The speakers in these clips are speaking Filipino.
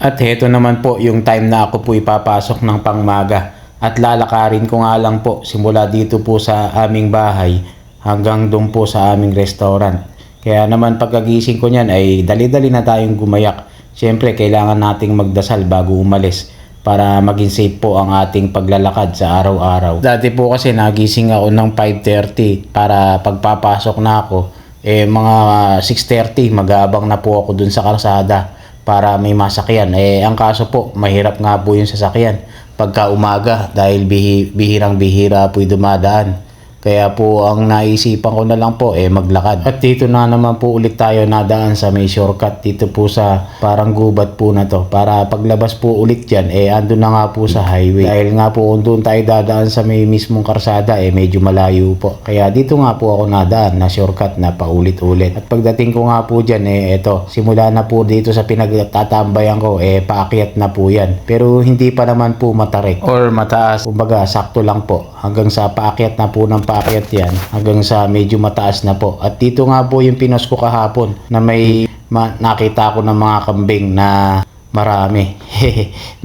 At heto naman po yung time na ako po ipapasok ng pangmaga. At lalakarin ko nga lang po simula dito po sa aming bahay hanggang doon po sa aming restaurant. Kaya naman pagkagising ko niyan ay dali-dali na tayong gumayak. Siyempre kailangan nating magdasal bago umalis para maging safe po ang ating paglalakad sa araw-araw. Dati po kasi nagising ako ng 5:30 para pagpapasok na ako. Mga 6:30 mag-aabang na po ako dun sa kalsada para may masakyan. Ang kaso po, mahirap nga po yung sasakyan pagka umaga dahil bihirang bihira po dumadaan. Kaya po ang naisipan ko na lang po maglakad. At dito na naman po ulit tayo nadaan sa may shortcut dito po sa parang gubat po na to. Para paglabas po ulit dyan andun na nga po sa highway. Dahil nga po kung doon tayo dadaan sa may mismong karsada medyo malayo po. Kaya dito nga po ako nadaan na shortcut na paulit-ulit. At pagdating ko nga po dyan eto, simula na po dito sa pinagtatambayan ko paakyat na po yan. Pero hindi pa naman po matarik or mataas. Kumbaga sakto lang po hanggang sa paakyat na po ng paakyat yan hanggang sa medyo mataas na po. At dito nga po yung pinost ko kahapon na may nakita ko ng mga kambing na marami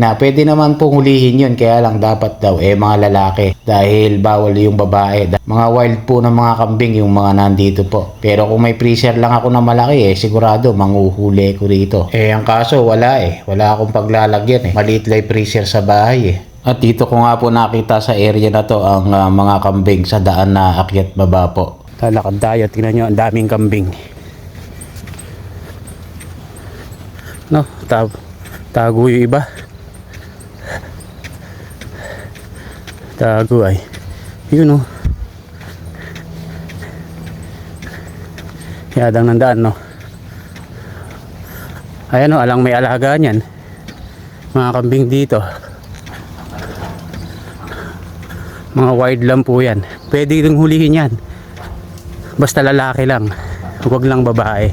na pwede naman pong hulihin yun, kaya lang dapat daw mga lalaki dahil bawal yung babae. Mga wild po ng mga kambing yung mga nandito po. Pero kung may freezer lang ako na malaki sigurado manguhuli ko rito. Ang kaso wala wala akong paglalagyan maliit lang freezer sa bahay At dito ko nga po nakita sa area na to ang mga kambing sa daan na akyat baba po. Lalakad tayo, tingnan nyo, ang daming kambing. No, tago yung iba. Tago ay. Yun oh. Yadang ng daan no. Ayan oh, alang may alaga niyan. Mga kambing dito. Mga wild lang po yan. Pwede itong hulihin yan. Basta lalaki lang. Huwag lang babae.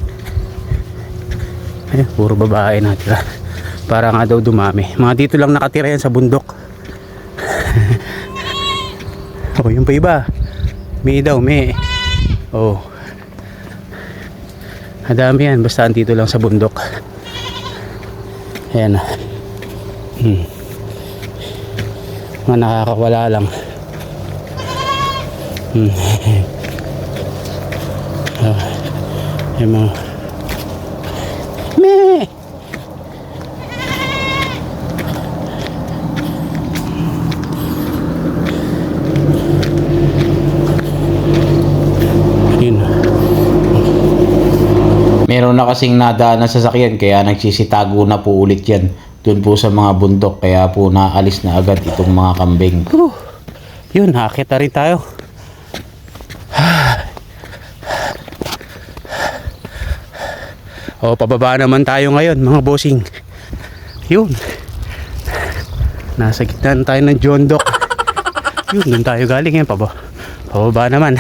Puro babae natin. Para nga daw dumami. Mga dito lang nakatira yan sa bundok. Oh, yung pa iba. May daw, may. Oh. Madami yan. Basta dito lang sa bundok. Ayan. Mga nakakawala lang. Yung mga meh. Yun. Meron na kasing nadaan na sasakyan kaya nagsisitago na po ulit yan dun po sa mga bundok, kaya po naalis na agad itong mga kambing. Yun, nakakita rin tayo. O, pababa naman tayo ngayon mga bossing. Yun. Nasa gitna tayo ng John Dock. Yun, dun tayo galing yan. Pababa naman.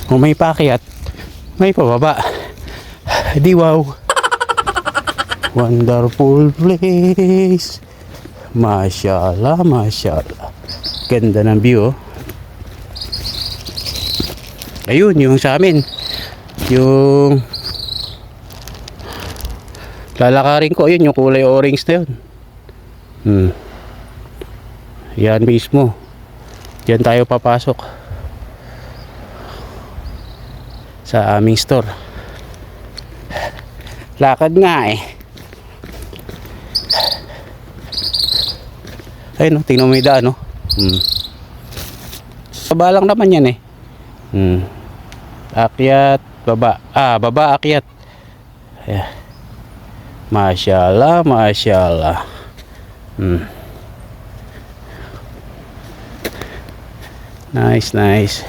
Kung may pakyat, may pababa. Di wow. Wonderful place. Mashallah, mashallah. Ganda ng view oh. Ayun, yung sa amin. Yung lalakarin ko, yun yung kulay orange na yun. Yan mismo. Diyan tayo papasok sa aming store. Lakad nga ayun no, tingnan mo yung daan no. Baba lang naman yan akyat baba, baba akyat. Ayan. Mashallah, mashallah. Nice, nice.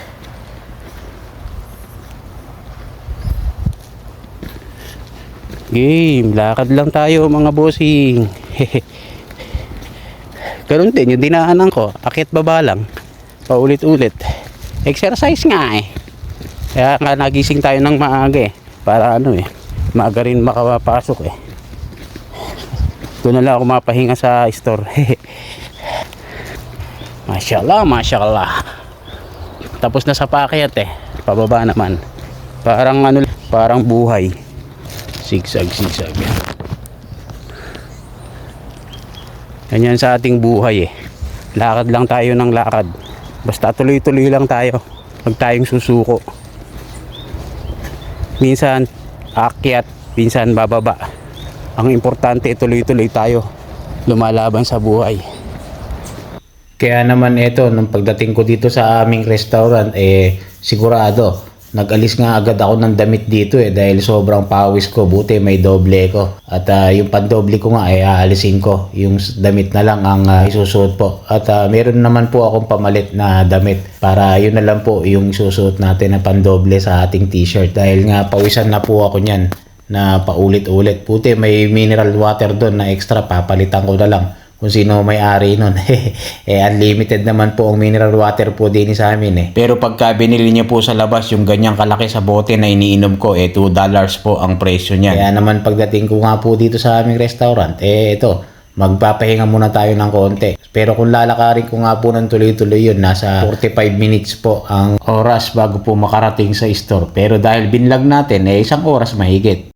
Game, lakad lang tayo mga bossing. Ganun din yung dinaanan ko, akyat baba lang, paulit-ulit. Exercise nga Kaya nga nagising tayo ng maaga para maaga rin makapasok Doon na lang ako mapahinga sa store. Mashallah, mashallah. Tapos na sa paakyat pababa naman. Parang parang buhay. Sigsag. Ganyan sa ating buhay eh. Lakad lang tayo ng lakad. Basta tuloy-tuloy lang tayo. Huwag tayong susuko. Minsan aakyat, minsan bababa. Ang importante tuloy-tuloy tayo. Lumalaban sa buhay. Kaya naman ito, nung pagdating ko dito sa aming restaurant, sigurado, nag-alis nga agad ako ng damit dito dahil sobrang pawis ko, buti may doble ko. At yung pandoble ko nga aalisin ko, yung damit na lang ang isusuot po. At meron naman po akong pamalit na damit para yun na lang po yung isusuot natin na pandoble sa ating t-shirt. Dahil nga pawisan na po ako niyan na paulit-ulit. Buti may mineral water doon na extra, papalitan ko na lang kung sino may-ari nun. Unlimited naman po ang mineral water po din sa amin Pero pagka binili niyo po sa labas yung ganyang kalaki sa bote na iniinom ko, $2 po ang presyo niya. Kaya naman pagdating ko nga po dito sa aming restaurant, ito, magpapahinga muna tayo ng konti. Pero kung lalakarin ko nga po ng tuloy-tuloy yun, nasa 45 minutes po ang oras bago po makarating sa store. Pero dahil binlog natin, 1 oras mahigit.